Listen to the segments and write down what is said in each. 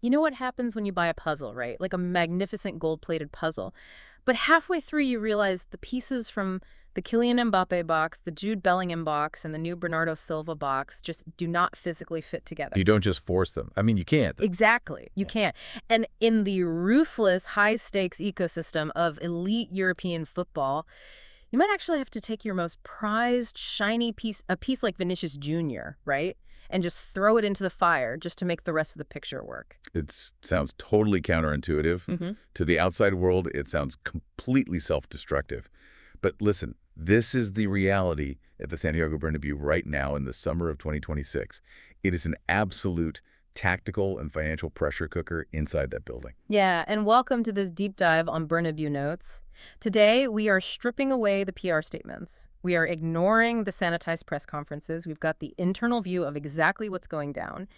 You know what happens when you buy a puzzle, right? Like a magnificent gold-plated puzzle. But halfway through, you realize the pieces from the Kylian Mbappé box, the Jude Bellingham box, and the new Bernardo Silva box just do not physically fit together. You don't just force them. I mean, you can't. Exactly. You can't. And in the ruthless, high-stakes ecosystem of elite European football, you might actually have to take your most prized, shiny piece, a piece like Vinicius Jr., right? And just throw it into the fire just to make the rest of the picture work. It sounds totally counterintuitive. To the outside world, it sounds completely self-destructive. But listen, this is the reality at the Santiago Bernabéu right now in the summer of 2026. It is an absolute tactical and financial pressure cooker inside that building. Yeah, and welcome to this deep dive on Bernabéu Notes. Today, we are stripping away the PR statements. We are ignoring the sanitized press conferences. We've got the internal view of exactly what's going down.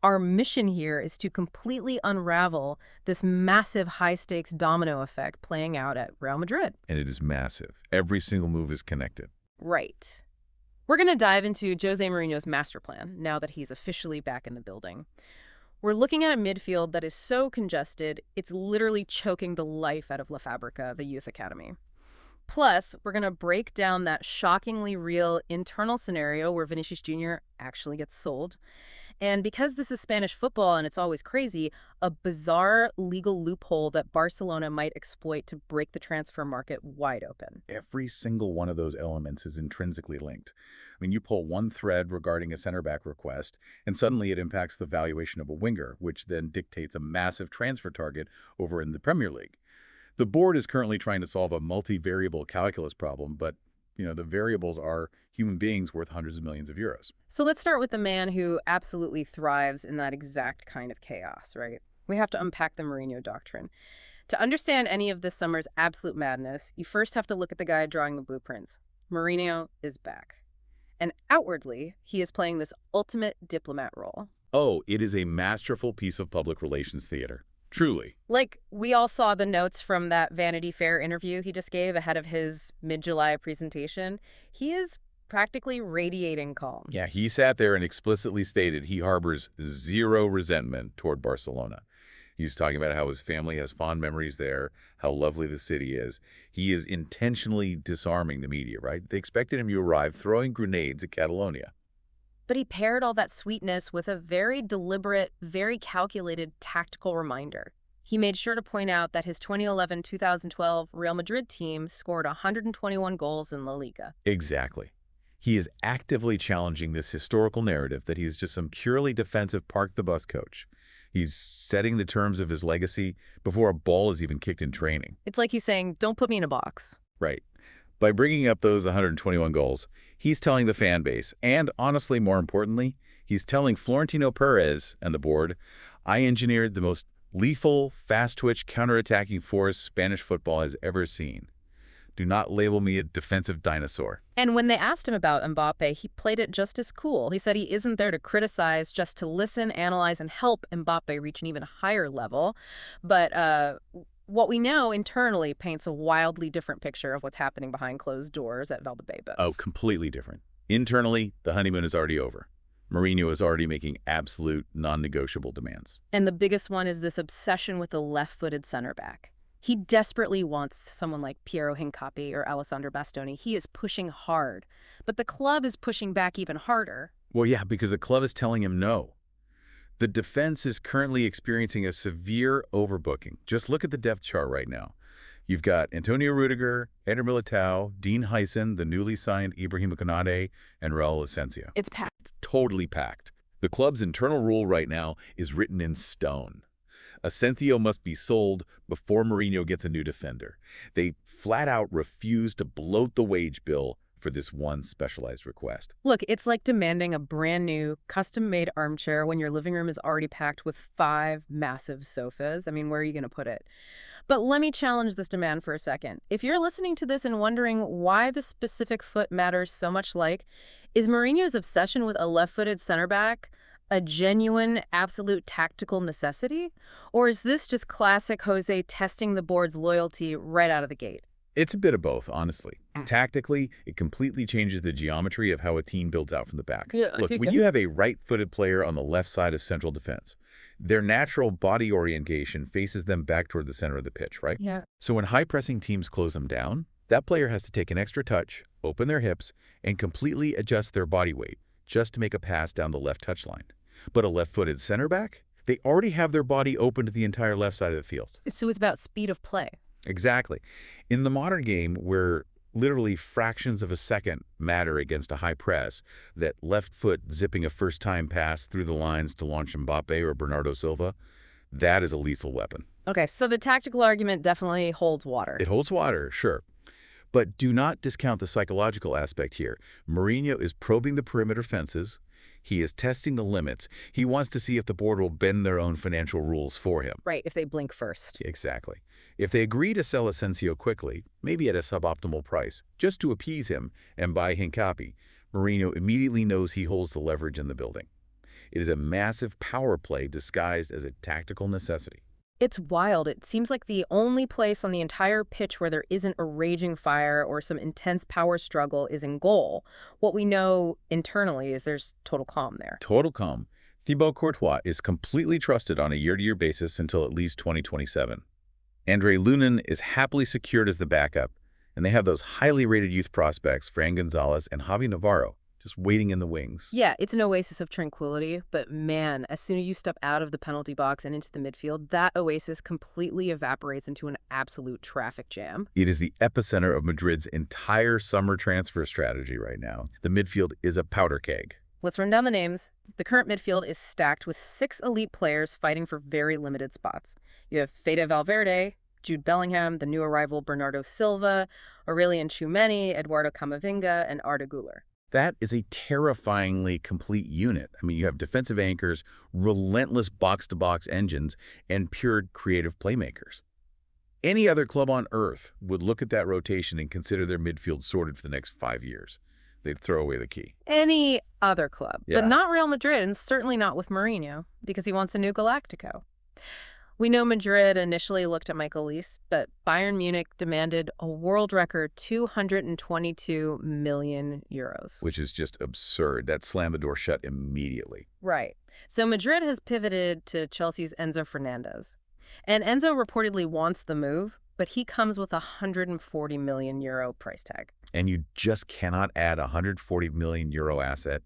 Our mission here is to completely unravel this massive high-stakes domino effect playing out at Real Madrid. And it is massive. Every single move is connected. Right. We're going to dive into Jose Mourinho's master plan now that he's officially back in the building. We're looking at a midfield that is so congested, it's literally choking the life out of La Fabrica, the youth academy. Plus, we're going to break down that shockingly real internal scenario where Vinicius Jr. actually gets sold. And because this is Spanish football and it's always crazy, a bizarre legal loophole that Barcelona might exploit to break the transfer market wide open. Every single one of those elements is intrinsically linked. I mean, you pull one thread regarding a center back request, and suddenly it impacts the valuation of a winger, which then dictates a massive transfer target over in the Premier League. The board is currently trying to solve a multivariable calculus problem, but the variables are human beings worth hundreds of millions of euros. So let's start with the man who absolutely thrives in that exact kind of chaos, right? We have to unpack the Mourinho doctrine. To understand any of this summer's absolute madness, you first have to look at the guy drawing the blueprints. Mourinho is back. And outwardly, he is playing this ultimate diplomat role. Oh, it is a masterful piece of public relations theater. Truly. Like, we all saw the notes from that Vanity Fair interview he just gave ahead of his mid-July presentation. He is practically radiating calm. Yeah, he sat there and explicitly stated he harbors zero resentment toward Barcelona. He's talking about how his family has fond memories there, how lovely the city is. He is intentionally disarming the media, right? They expected him to arrive throwing grenades at Catalonia. But he paired all that sweetness with a very deliberate, very calculated tactical reminder. He made sure to point out that his 2011-2012 Real Madrid team scored 121 goals in La Liga. Exactly. He is actively challenging this historical narrative that he's just some purely defensive park-the-bus coach. He's setting the terms of his legacy before a ball is even kicked in training. It's like he's saying, don't put me in a box. Right. By bringing up those 121 goals, he's telling the fan base, and honestly, more importantly, he's telling Florentino Perez and the board, I engineered the most lethal, fast-twitch, counterattacking force Spanish football has ever seen. Do not label me a defensive dinosaur. And when they asked him about Mbappé, he played it just as cool. He said he isn't there to criticize, just to listen, analyze, and help Mbappé reach an even higher level. But what we know internally paints a wildly different picture of what's happening behind closed doors at Valdebebas. Oh, completely different. Internally, the honeymoon is already over. Mourinho is already making absolute non-negotiable demands. And the biggest one is this obsession with the left-footed center back. He desperately wants someone like Piero Hincapié or Alessandro Bastoni. He is pushing hard, but the club is pushing back even harder. Well, yeah, because the club is telling him no. The defense is currently experiencing a severe overbooking. Just look at the depth chart right now. You've got Antonio Rudiger, Eder Militao, Dean Huyson, the newly signed Ibrahima Konate, and Raul Asensio. It's packed. It's totally packed. The club's internal rule right now is written in stone. Asensio must be sold before Mourinho gets a new defender. They flat out refuse to bloat the wage bill for this one specialized request. Look, it's like demanding a brand new, custom-made armchair when your living room is already packed with 5 massive sofas. I mean, where are you going to put it? But let me challenge this demand for a second. If you're listening to this and wondering why the specific foot matters so much, is Mourinho's obsession with a left-footed center back a genuine, absolute tactical necessity? Or is this just classic Jose testing the board's loyalty right out of the gate? It's a bit of both, honestly. Tactically, it completely changes the geometry of how a team builds out from the back. Look, when you have a right-footed player on the left side of central defense, Their natural body orientation faces them back toward the center of the pitch, right? Yeah. So when high-pressing teams close them down, that player has to take an extra touch, open their hips, and completely adjust their body weight just to make a pass down the left touchline. But a left-footed center back, they already have their body open to the entire left side of the field. So it's about speed of play. Exactly. In the modern game, where literally fractions of a second matter against a high press, that left foot zipping a first-time pass through the lines to launch MBAPPÉ or Bernardo Silva, that is a lethal weapon. Okay, so the tactical argument definitely holds water. It holds water, sure. But do not discount the psychological aspect here. Mourinho is probing the perimeter fences. He is testing the limits. He wants to see if the board will bend their own financial rules for him. Right, if they blink first. Exactly. If they agree to sell Asensio quickly, maybe at a suboptimal price, just to appease him and buy Hincapi, Mourinho immediately knows he holds the leverage in the building. It is a massive power play disguised as a tactical necessity. It's wild. It seems like the only place on the entire pitch where there isn't a raging fire or some intense power struggle is in goal. What we know internally is there's total calm there. Total calm. Thibaut Courtois is completely trusted on a year-to-year basis until at least 2027. Andre Lunin is happily secured as the backup, and they have those highly rated youth prospects, Fran Gonzalez and Javi Navarro, just waiting in the wings. Yeah, it's an oasis of tranquility, but man, as soon as you step out of the penalty box and into the midfield, that oasis completely evaporates into an absolute traffic jam. It is the epicenter of Madrid's entire summer transfer strategy right now. The midfield is a powder keg. Let's run down the names. The current midfield is stacked with 6 elite players fighting for very limited spots. You have Fede Valverde, Jude Bellingham, the new arrival Bernardo Silva, Aurelien Tchouameni, Eduardo Camavinga, and Arda Güler. That is a terrifyingly complete unit. I mean, you have defensive anchors, relentless box-to-box engines, and pure creative playmakers. Any other club on earth would look at that rotation and consider their midfield sorted for the next 5 years. They'd throw away the key. Any other club, Yeah. but not Real Madrid, and certainly not with Mourinho, because he wants a new Galactico. We know Madrid initially looked at Michael Leese, but Bayern Munich demanded a world record 222 million euros. Which is just absurd. That slammed the door shut immediately. Right. So Madrid has pivoted to Chelsea's Enzo Fernandez. And Enzo reportedly wants the move, but he comes with a 140 million euro price tag. And you just cannot add a 140 million euro asset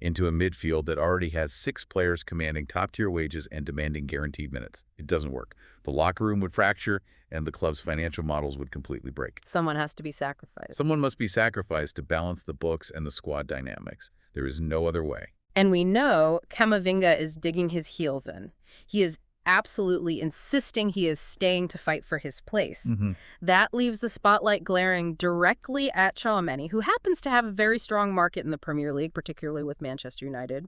into a midfield that already has 6 players commanding top-tier wages and demanding guaranteed minutes. It doesn't work. The locker room would fracture, and the club's financial models would completely break. Someone has to be sacrificed. Someone must be sacrificed to balance the books and the squad dynamics. There is no other way. And we know Camavinga is digging his heels in. He is absolutely insisting he is staying to fight for his place. That leaves the spotlight glaring directly at Tchouameni, who happens to have a very strong market in the Premier League, particularly with Manchester United.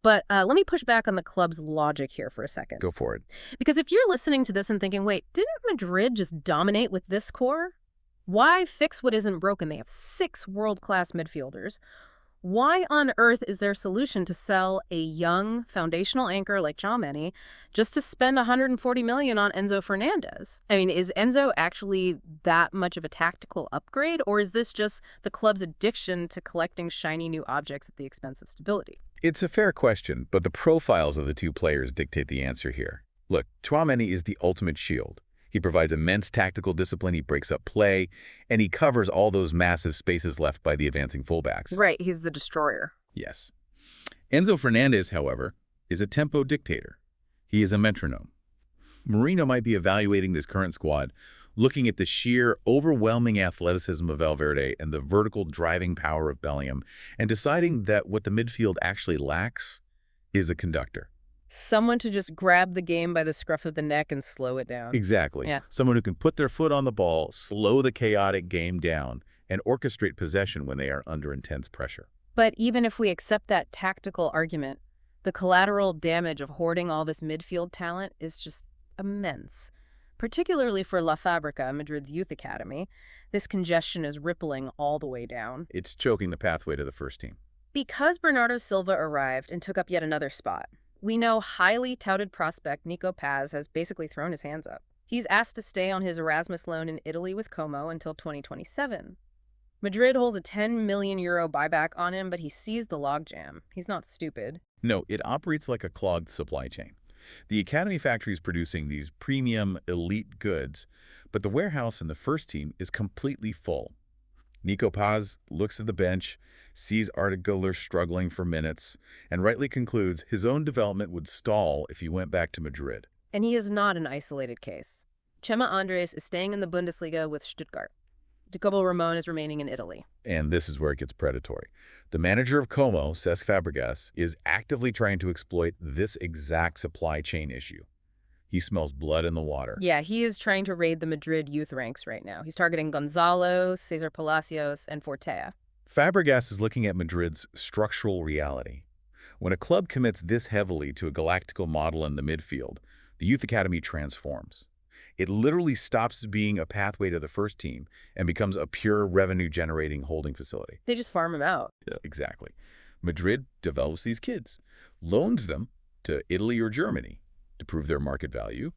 But let me push back on the club's logic here for a second. Go for it. Because if you're listening to this and thinking, wait, didn't Madrid just dominate with this core? Why fix what isn't broken? They have 6 world-class midfielders. Why on earth is their solution to sell a young foundational anchor like Tchouameni just to spend 140 million on Enzo Fernandez? I mean, is Enzo actually that much of a tactical upgrade, or is this just the club's addiction to collecting shiny new objects at the expense of stability? It's a fair question, but the profiles of the two players dictate the answer here. Look, Tchouameni is the ultimate shield. He provides immense tactical discipline, he breaks up play, and he covers all those massive spaces left by the advancing fullbacks. Right, he's the destroyer. Yes. Enzo Fernandez, however, is a tempo dictator. He is a metronome. Mourinho might be evaluating this current squad, looking at the sheer, overwhelming athleticism of Valverde and the vertical driving power of Bellingham, and deciding that what the midfield actually lacks is a conductor. Someone to just grab the game by the scruff of the neck and slow it down. Exactly. Yeah. Someone who can put their foot on the ball, slow the chaotic game down, and orchestrate possession when they are under intense pressure. But even if we accept that tactical argument, the collateral damage of hoarding all this midfield talent is just immense. Particularly for La Fábrica, Madrid's youth academy, this congestion is rippling all the way down. It's choking the pathway to the first team. Because Bernardo Silva arrived and took up yet another spot, we know highly touted prospect Nico Paz has basically thrown his hands up. He's asked to stay on his Erasmus loan in Italy with Como until 2027. Madrid holds a 10 million euro buyback on him, but he sees the logjam. He's not stupid. No, it operates like a clogged supply chain. The Academy factory is producing these premium, elite goods, but the warehouse in the first team is completely full. Nico Paz looks at the bench, sees Arda Güler struggling for minutes, and rightly concludes his own development would stall if he went back to Madrid. And he is not an isolated case. Chema Andres is staying in the Bundesliga with Stuttgart. Jacobo Ramon is remaining in Italy. And this is where it gets predatory. The manager of Como, Cesc Fabregas, is actively trying to exploit this exact supply chain issue. He smells blood in the water. Yeah, he is trying to raid the Madrid youth ranks right now. He's targeting Gonzalo, Cesar Palacios, and Fortea. Fabregas is looking at Madrid's structural reality. When a club commits this heavily to a galactical model in the midfield, the youth academy transforms. It literally stops being a pathway to the first team and becomes a pure revenue-generating holding facility. They just farm him out. Yeah, exactly. Madrid develops these kids, loans them to Italy or Germany to prove their market value,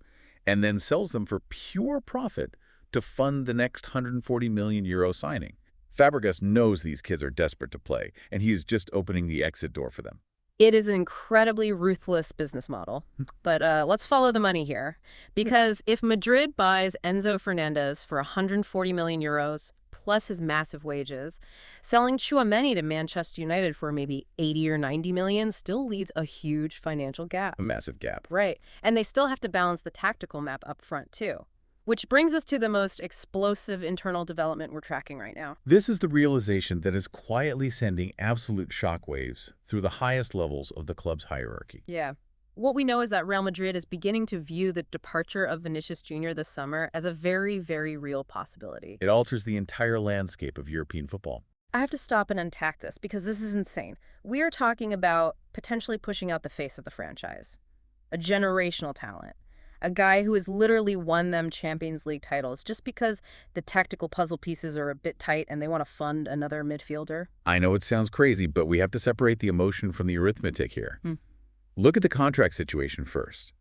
and then sells them for pure profit to fund the next 140 million euro signing. Fabregas knows these kids are desperate to play, and he is just opening the exit door for them. It is an incredibly ruthless business model. But let's follow the money here. Because if Madrid buys Enzo Fernandez for 140 million euros, plus his massive wages, selling Tchouaméni to Manchester United for maybe 80 or 90 million still leaves a huge financial gap. A massive gap. Right. And they still have to balance the tactical map up front, too. Which brings us to the most explosive internal development we're tracking right now. This is the realization that is quietly sending absolute shockwaves through the highest levels of the club's hierarchy. Yeah. What we know is that Real Madrid is beginning to view the departure of Vinicius Jr. this summer as a very, very real possibility. It alters the entire landscape of European football. I have to stop and unpack this because this is insane. We are talking about potentially pushing out the face of the franchise. A generational talent. A guy who has literally won them Champions League titles just because the tactical puzzle pieces are a bit tight and they want to fund another midfielder. I know it sounds crazy, but we have to separate the emotion from the arithmetic here. Look at the contract situation first.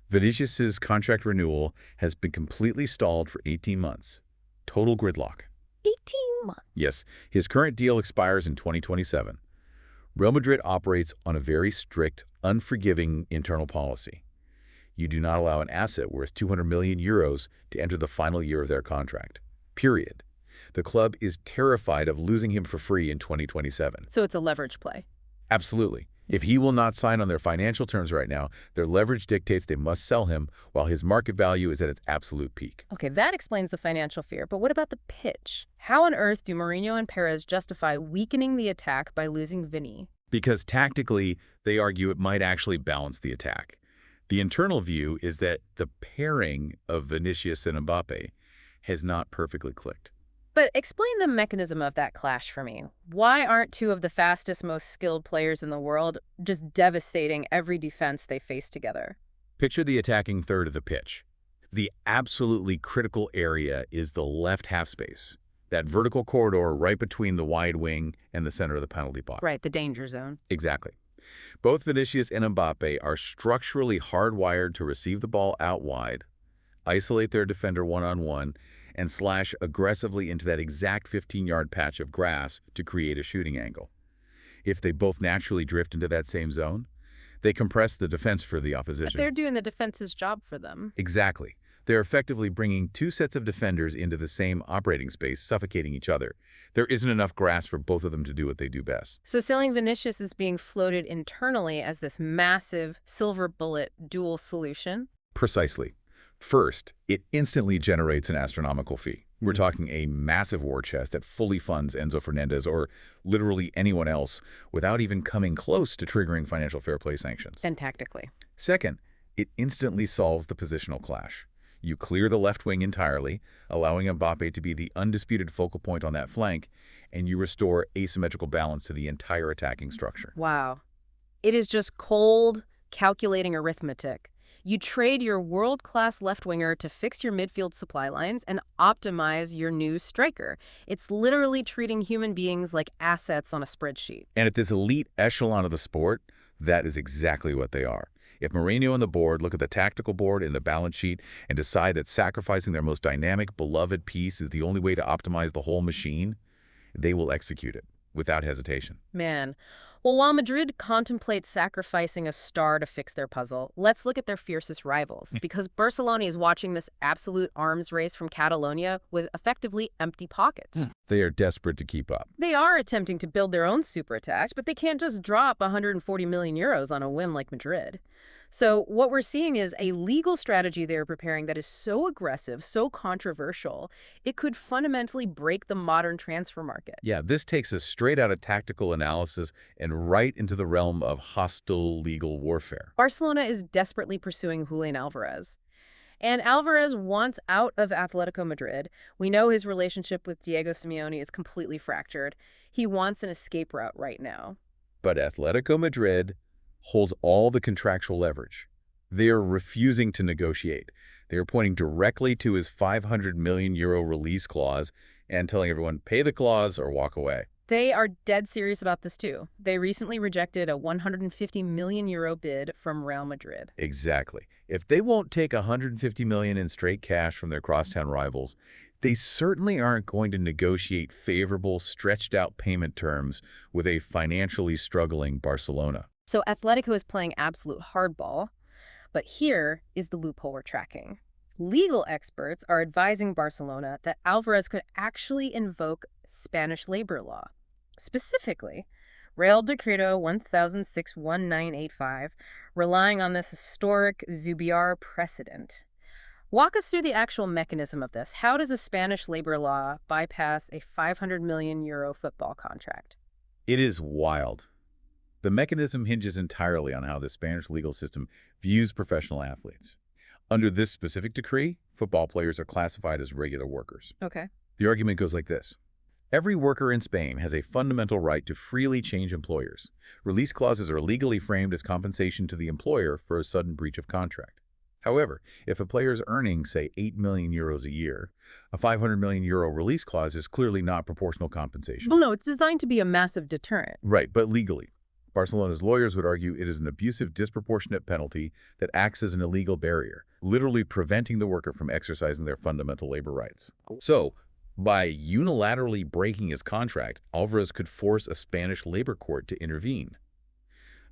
Vinicius's contract renewal has been completely stalled for 18 months. Total gridlock. 18 months? Yes, his current deal expires in 2027. Real Madrid operates on a very strict, unforgiving internal policy. You do not allow an asset worth 200 million euros to enter the final year of their contract. Period. The club is terrified of losing him for free in 2027. So it's a leverage play. Absolutely. If he will not sign on their financial terms right now, their leverage dictates they must sell him while his market value is at its absolute peak. Okay, that explains the financial fear, but what about the pitch? How on earth do Mourinho and Perez justify weakening the attack by losing Vinny? Because tactically, they argue it might actually balance the attack. The internal view is that the pairing of Vinicius and MBAPPÉ has not perfectly clicked. But explain the mechanism of that clash for me. Why aren't two of the fastest, most skilled players in the world just devastating every defense they face together? Picture the attacking third of the pitch. The absolutely critical area is the left half space, that vertical corridor right between the wide wing and the center of the penalty box. Right, the danger zone. Exactly. Both Vinicius and MBAPPÉ are structurally hardwired to receive the ball out wide, isolate their defender one-on-one, and slash aggressively into that exact 15-yard patch of grass to create a shooting angle. If they both naturally drift into that same zone, they compress the defense for the opposition. But they're doing the defense's job for them. Exactly. They're effectively bringing two sets of defenders into the same operating space, suffocating each other. There isn't enough grass for both of them to do what they do best. So selling Vinicius is being floated internally as this massive silver bullet dual solution? Precisely. First, it instantly generates an astronomical fee. We're talking a massive war chest that fully funds Enzo Fernandez or literally anyone else without even coming close to triggering financial fair play sanctions. And tactically. Second, it instantly solves the positional clash. You clear the left wing entirely, allowing MBAPPÉ to be the undisputed focal point on that flank, and you restore asymmetrical balance to the entire attacking structure. Wow. It is just cold, calculating arithmetic. You trade your world-class left winger to fix your midfield supply lines and optimize your new striker. It's literally treating human beings like assets on a spreadsheet. And at this elite echelon of the sport, that is exactly what they are. If Mourinho and the board look at the tactical board and the balance sheet and decide that sacrificing their most dynamic, beloved piece is the only way to optimize the whole machine, they will execute it without hesitation. Man, Well, while Madrid contemplates sacrificing a star to fix their puzzle, let's look at their fiercest rivals, because Barcelona is watching this absolute arms race from Catalonia with effectively empty pockets. They are desperate to keep up. They are attempting to build their own super attack, but they can't just drop 140 million euros on a whim like Madrid. So what we're seeing is a legal strategy they're preparing that is so aggressive, so controversial, it could fundamentally break the modern transfer market. Yeah, this takes us straight out of tactical analysis and right into the realm of hostile legal warfare. Barcelona is desperately pursuing Julian Alvarez. And Alvarez wants out of Atletico Madrid. We know his relationship with Diego Simeone is completely fractured. He wants an escape route right now. But Atletico Madrid holds all the contractual leverage. They are refusing to negotiate. They are pointing directly to his 500 million euro release clause and telling everyone, pay the clause or walk away. They are dead serious about this too. They recently rejected a 150 million euro bid from Real Madrid. Exactly. If they won't take 150 million in straight cash from their crosstown rivals, they certainly aren't going to negotiate favorable, stretched-out payment terms with a financially struggling Barcelona. So Atletico is playing absolute hardball, but here is the loophole we're tracking. Legal experts are advising Barcelona that Alvarez could actually invoke Spanish labor law. Specifically, Real Decreto 1006-1985, relying on this historic Zubiar precedent. Walk us through the actual mechanism of this. How does a Spanish labor law bypass a 500 million euro football contract? It is wild. The mechanism hinges entirely on how the Spanish legal system views professional athletes. Under this specific decree, football players are classified as regular workers. Okay. The argument goes like this. Every worker in Spain has a fundamental right to freely change employers. Release clauses are legally framed as compensation to the employer for a sudden breach of contract. However, if a player is earning, say, 8 million euros a year, a 500 million euro release clause is clearly not proportional compensation. Well, no, it's designed to be a massive deterrent. Right, but legally. Barcelona's lawyers would argue it is an abusive, disproportionate penalty that acts as an illegal barrier, literally preventing the worker from exercising their fundamental labor rights. So, by unilaterally breaking his contract, Alvarez could force a Spanish labor court to intervene.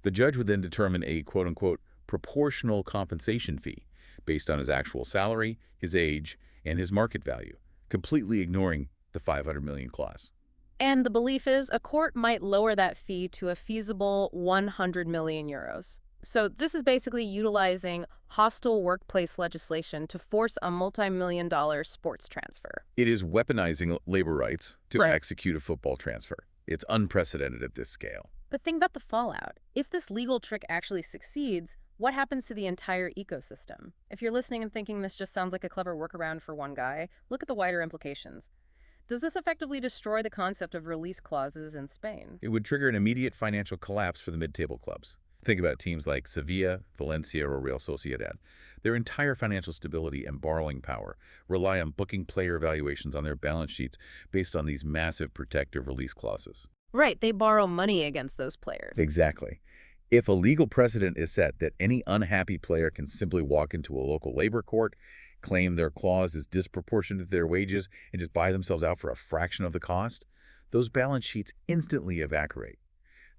The judge would then determine a quote-unquote proportional compensation fee based on his actual salary, his age, and his market value, completely ignoring the 500 million clause. And the belief is a court might lower that fee to a feasible 100 million euros. So this is basically utilizing hostile workplace legislation to force a multi-million-dollar sports transfer. It is weaponizing labor rights to execute a football transfer. It's unprecedented at this scale. But think about the fallout. If this legal trick actually succeeds, what happens to the entire ecosystem? If you're listening and thinking this just sounds like a clever workaround for one guy, look at the wider implications. Does this effectively destroy the concept of release clauses in Spain? It would trigger an immediate financial collapse for the mid-table clubs. Think about teams like Sevilla, Valencia, or Real Sociedad. Their entire financial stability and borrowing power rely on booking player evaluations on their balance sheets based on these massive protective release clauses. Right, they borrow money against those players. Exactly. If a legal precedent is set that any unhappy player can simply walk into a local labor court, claim their clause is disproportionate to their wages, and just buy themselves out for a fraction of the cost, those balance sheets instantly evaporate.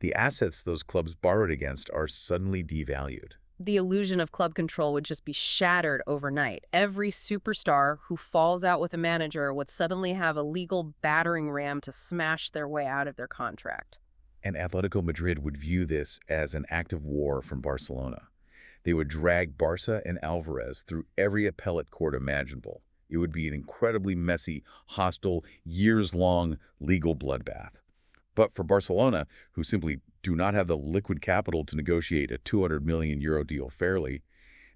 The assets those clubs borrowed against are suddenly devalued. The illusion of club control would just be shattered overnight. Every superstar who falls out with a manager would suddenly have a legal battering ram to smash their way out of their contract. And Atletico Madrid would view this as an act of war from Barcelona. They would drag Barca and Alvarez through every appellate court imaginable. It would be an incredibly messy, hostile, years-long legal bloodbath. But for Barcelona, who simply do not have the liquid capital to negotiate a 200 million euro deal fairly,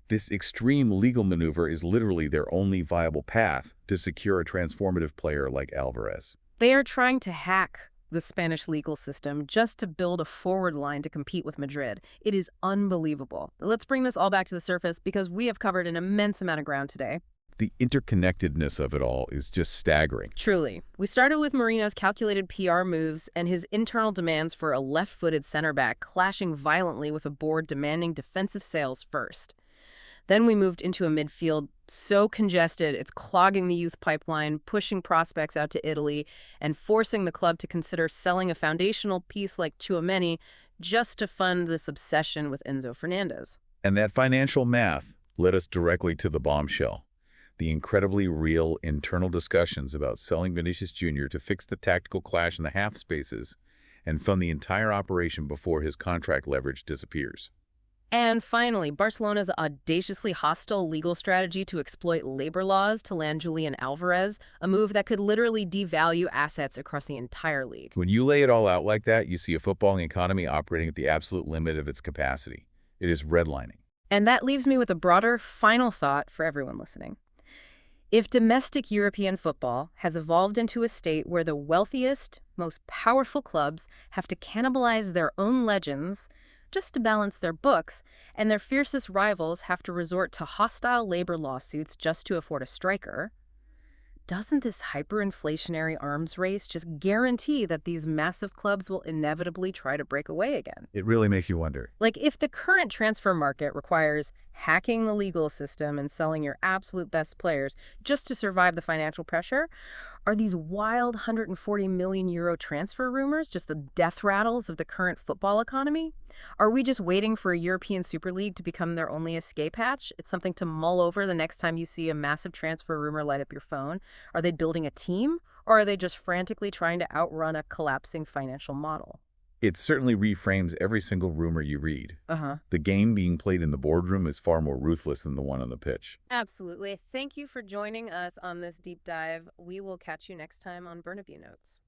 this extreme legal maneuver is literally their only viable path to secure a transformative player like Alvarez. They are trying to hack the Spanish legal system just to build a forward line to compete with Madrid. It is unbelievable. Let's bring this all back to the surface because we have covered an immense amount of ground today. The interconnectedness of it all is just staggering. Truly. We started with Mourinho's calculated PR moves and his internal demands for a left-footed center back clashing violently with a board demanding defensive sales first. Then we moved into a midfield so congested it's clogging the youth pipeline, pushing prospects out to Italy, and forcing the club to consider selling a foundational piece like Tchouaméni just to fund this obsession with Enzo Fernandez. And that financial math led us directly to the bombshell, the incredibly real internal discussions about selling Vinicius Jr. to fix the tactical clash in the half spaces and fund the entire operation before his contract leverage disappears. And finally, Barcelona's audaciously hostile legal strategy to exploit labor laws to land Julian Alvarez, a move that could literally devalue assets across the entire league. When you lay it all out like that, you see a footballing economy operating at the absolute limit of its capacity. It is redlining. And that leaves me with a broader, final thought for everyone listening. If domestic European football has evolved into a state where the wealthiest, most powerful clubs have to cannibalize their own legends just to balance their books, and their fiercest rivals have to resort to hostile labor lawsuits just to afford a striker, doesn't this hyperinflationary arms race just guarantee that these massive clubs will inevitably try to break away again? It really makes you wonder. Like, if the current transfer market requires hacking the legal system and selling your absolute best players just to survive the financial pressure, are these wild 140 million euro transfer rumors just the death rattles of the current football economy? Are we just waiting for a European Super League to become their only escape hatch? It's something to mull over the next time you see a massive transfer rumor light up your phone. Are they building a team, or are they just frantically trying to outrun a collapsing financial model? It certainly reframes every single rumor you read. Uh-huh. The game being played in the boardroom is far more ruthless than the one on the pitch. Absolutely. Thank you for joining us on this deep dive. We will catch you next time on Bernabeu Notes.